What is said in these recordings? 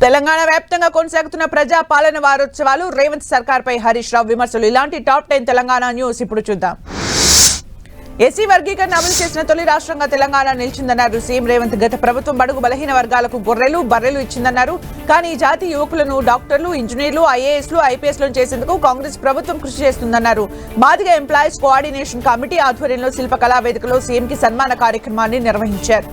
తెలంగాణ వ్యాప్తంగా కొనసాగుతున్న ప్రజా పాలన వారోత్సవాలు రేవంత్ సర్కార్ పై హరీష్ రావు విమర్శలు. ఇలాంటి టాప్ 10 తెలంగాణ న్యూస్ ఇప్పుడు చూద్దాం. ఎస్సీ వర్గీకరణ అమలు చేసిన తొలి రాష్ట్రంగా తెలంగాణ నిలిచిందన్నారు సీఎం రేవంత్. గత ప్రభుత్వం బడుగు బలహీన వర్గాలకు గొర్రెలు బర్రెలు ఇచ్చిందన్నారు. కానీ జాతి యువకులను డాక్టర్లు, ఇంజనీర్లు, ఐఏఎస్లు, ఐపీఎస్లను చేసేందుకు కాంగ్రెస్ ప్రభుత్వం కృషి చేస్తుందన్నారు. మాదిగ ఎంప్లాయీస్ కోఆర్డినేషన్ కమిటీ ఆధ్వర్యంలో శిల్పకళా వేదికలో సీఎంకి సన్మాన కార్యక్రమాన్ని నిర్వహించారు.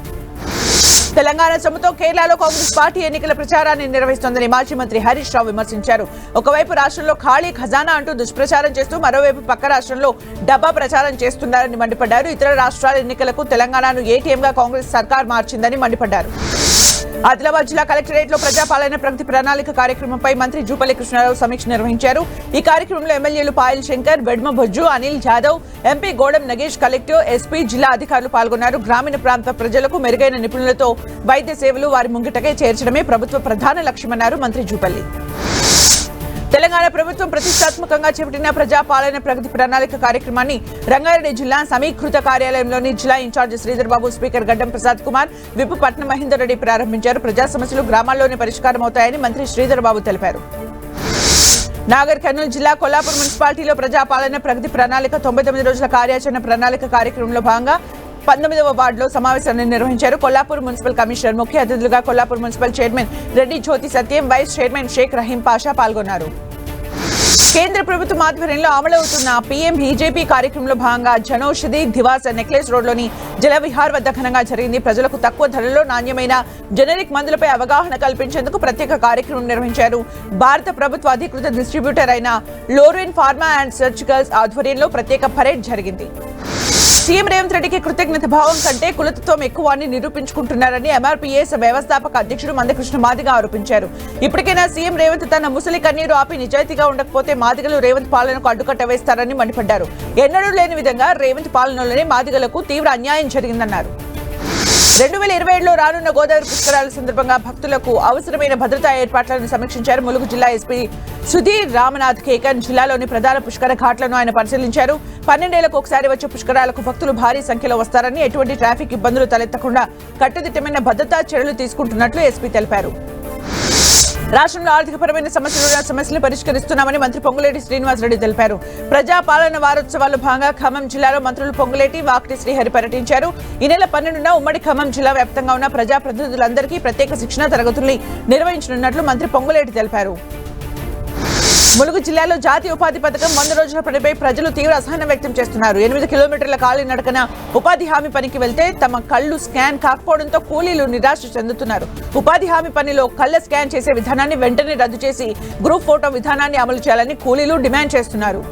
తెలంగాణ సొమ్ముతో కేరళలో కాంగ్రెస్ పార్టీ ఎన్నికల ప్రచారాన్ని నిర్వహిస్తోందని మాజీ మంత్రి హరీష్ రావు విమర్శించారు. ఒకవైపు రాష్ట్రంలో ఖాళీ ఖజానా అంటూ దుష్ప్రచారం చేస్తూ మరోవైపు పక్క రాష్ట్రంలో డబ్బా ప్రచారం చేస్తున్నారని మండిపడ్డారు. ఇతర రాష్ట్రాల ఎన్నికలకు తెలంగాణను ఏటీఎంగా కాంగ్రెస్ సర్కార్ మార్చిందని మండిపడ్డారు. ఆదిలాబాద్ జిల్లా కలెక్టరేట్ లో ప్రజాపాలన ప్రగతి ప్రణాళిక కార్యక్రమంపై మంత్రి జూపల్లి కృష్ణారావు సమీక్ష నిర్వహించారు. ఈ కార్యక్రమంలో ఎమ్మెల్యేలు పాయల్ శంకర్, బెడ్మ భొజ్జు, అనిల్ జాదవ్, ఎంపీ గోడం నగేష్, కలెక్టర్, ఎస్పీ, జిల్లా అధికారులు పాల్గొన్నారు. గ్రామీణ ప్రాంత ప్రజలకు మెరుగైన నిపుణులతో వైద్య సేవలు వారి ముంగిటకే చేర్చడమే ప్రభుత్వ ప్రధాన లక్ష్యమన్నారు మంత్రి జూపల్లి. తెలంగాణ ప్రభుత్వం ప్రతిష్టాత్మకంగా చేపట్టిన ప్రజాపాలన ప్రగతి ప్రణాళిక కార్యక్రమాన్ని రంగారెడ్డి జిల్లా సమీకృత కార్యాలయంలోని జిల్లా ఇన్ఛార్జ్ శ్రీధర్ బాబు, స్పీకర్ గడ్డం ప్రసాద్ కుమార్, విప్ పట్నం మహేందర్ రెడ్డి ప్రారంభించారు. ప్రజా సమస్యలు గ్రామాల్లోనే పరిష్కారం అవుతాయని మంత్రి శ్రీధర్ బాబు తెలిపారు. నాగర్ కర్నూలు జిల్లా కొల్లాపూర్ మున్సిపాలిటీలో ప్రజాపాలన ప్రగతి ప్రణాళిక 99 రోజుల కార్యాచరణ ప్రణాళిక కార్యక్రమంలో భాగంగా 19వ వార్డులో సమావేశాన్ని నిర్వహించారు. కొల్లాపూర్ మున్సిపల్ కమిషనర్, ముఖ్య అతిథులుగా కొల్లాపూర్ మున్సిపల్ చైర్మన్ రెడ్డి జ్యోతి సత్యం, వైస్ చైర్మన్ షేక్ రహీం పాషా పాల్గొన్నారు. కేంద్ర ప్రభుత్వం ఆధ్వర్యంలో అమలవుతున్న పీఎం బీజేపీ కార్యక్రమంలో భాగంగా జనౌషధి దివాస్ నెక్లెస్ రోడ్లోని జలవిహార్ వద్ద ఘనంగా జరిగింది. ప్రజలకు తక్కువ ధరలో నాణ్యమైన జెనరిక్ మందులపై అవగాహన కల్పించేందుకు ప్రత్యేక కార్యక్రమం నిర్వహించారు. భారత ప్రభుత్వ అధికృత డిస్ట్రిబ్యూటర్ అయిన లోరిన్ ఫార్మా అండ్ సర్జికల్స్ ఆధ్వర్యంలో ప్రత్యేక పరేడ్ జరిగింది. సీఎం రేవంత్ రెడ్డికి కృతజ్ఞత భావం కంటే కులతత్వం ఎక్కువ అని నిరూపించుకుంటున్నారని ఎంఆర్పీఎస్ వ్యవస్థాపక అధ్యక్షుడు మందకృష్ణ మాదిగ ఆరోపించారు. ఇప్పటికైనా సీఎం రేవంత్ తన ముసలి కన్నీరు ఆపి నిజాయితీగా ఉండకపోతే మాదిగలు రేవంత్ పాలనకు అడ్డుకట్ట వేస్తారని మండిపడ్డారు. ఎన్నడూ లేని విధంగా రేవంత్ పాలనలోనే మాదిగలకు తీవ్ర అన్యాయం జరిగిందన్నారు. 2027లో రానున్న గోదావరి పుష్కరాల సందర్భంగా భక్తులకు అవసరమైన భద్రతా ఏర్పాట్లను సమీక్షించారు. ములుగు జిల్లా ఎస్పీ సుధీర్ రామనాథ్ కేకన్ జిల్లాలోని ప్రధాన పుష్కర ఘాట్లను ఆయన పరిశీలించారు. 12 ఏళ్లకు ఒకసారి వచ్చే పుష్కరాలకు భక్తులు భారీ సంఖ్యలో వస్తారని, ఎటువంటి ట్రాఫిక్ ఇబ్బందులు తలెత్తకుండా కట్టుదిట్టమైన భద్రతా చర్యలు తీసుకుంటున్నట్లు ఎస్పీ తెలిపారు. రాష్ట్రంలో ఆర్థికపరమైన సమస్యలను పరిష్కరిస్తున్నామని మంత్రి పొంగులేటి శ్రీనివాసరెడ్డి తెలిపారు. ప్రజాపాలన వారోత్సవాల్లో భాగంగా ఖమ్మం జిల్లాలో మంత్రులు పొంగులేటి, వాకిటి శ్రీహరి పర్యటించారు. ఈ నెల 12న ఉమ్మడి ఖమ్మం జిల్లా వ్యాప్తంగా ఉన్న ప్రజాప్రతినిధులందరికీ ప్రత్యేక శిక్షణ తరగతుల్ని నిర్వహించనున్నట్లు మంత్రి పొంగులేటి తెలిపారు. ములుగు జిల్లాలో జాతీయ ఉపాధి పథకం 100 రోజుల పనిపై ప్రజలు తీవ్ర అసహనం వ్యక్తం చేస్తున్నారు. 8 కిలోమీటర్ల కాలినడకన ఉపాధి హామీ పనికి వెళ్తే తమ కళ్లు స్కాన్ కాకపోవడంతో కూలీలు నిరాశ చెందుతున్నారు. ఉపాధి హామీ పనిలో కళ్ల స్కాన్ చేసే విధానాన్ని వెంటనే రద్దు చేసి గ్రూప్ ఫోటో విధానాన్ని అమలు చేయాలని కూలీలు డిమాండ్ చేస్తున్నారు.